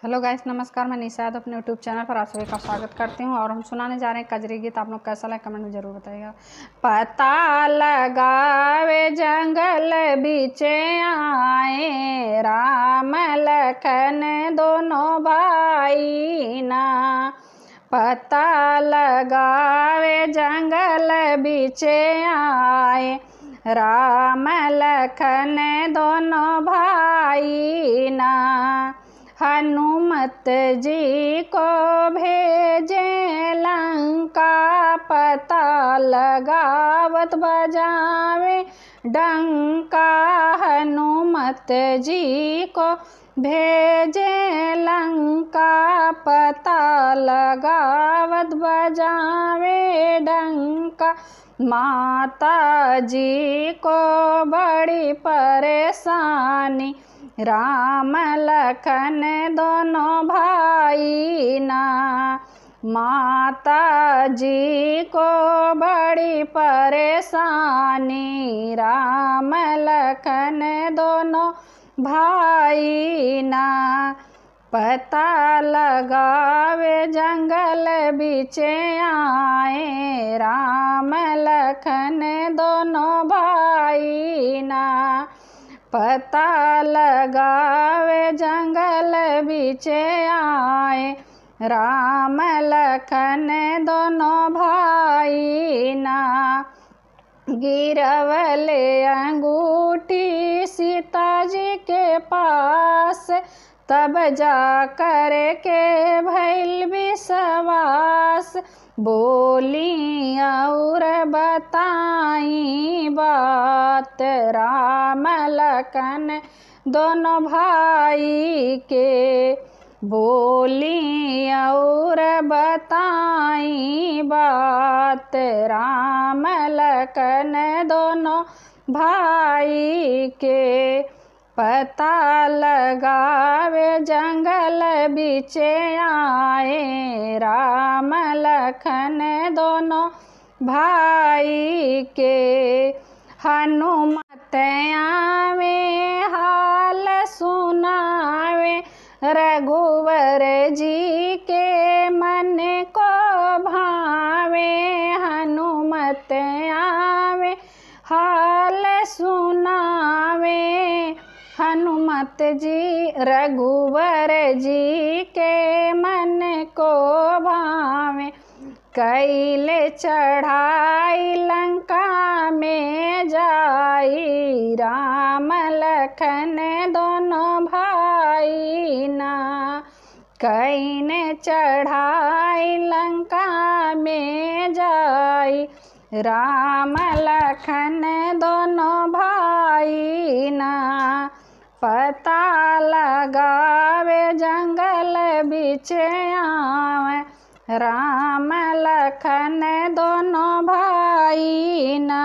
Hello guys, नमस्कार। मैं निशाद अपने यूट्यूब चैनल पर आप सभी का स्वागत करती हूँ और हम सुनाने जा रहे हैं कजरी गीत। आप लोग कैसा लगा कमेंट में ज़रूर बताइएगा। पता लगावे जंगल बीचे आए, राम लखन दोनों भाई ना। पता लगावे जंगल बीचे आए, राम लखन दोनों भाई ना। हनुमत जी को भेजे लंका, पता लगावत बजावे डंका। हनुमत जी को भेजे लंका, पता लगावत बजावे डंका। माता जी को बड़ी परेशानी, राम लखन दोनों भाई ना। माता जी को बड़ी परेशानी, राम लखन दोनों भाई ना। पता लगावे जंगल बीचे आए, राम लखन दोनों भाई ना। पता लगावे जंगल बीचे आए, राम लखन दोनों भाई ना। गिरवले अंगूठी सीता जी के पास, तब जा कर के भइल विश्वास। बोली और बताई बात, राम लखन दोनों भाई के। बोली और बताई बात, राम लखन दोनों भाई के। पता लगावे जंगल बीचे आए, राम लखन दोनों भाई के। हनुमत आवे हाल सुनावे, रघुवर जी के मन को भावे। हनुमत आवे हाल सुनावे, हनुमत जी रघुवर जी के मन को भावे। कैले चढ़ाई लंका में जाई, राम लखन दोनों भाई ना। कैने चढ़ाई लंका में जाई, राम लखन दोनों भाई ना। पता लगावे जंगल बीचे आवे, राम लखन दोनों भाई ना।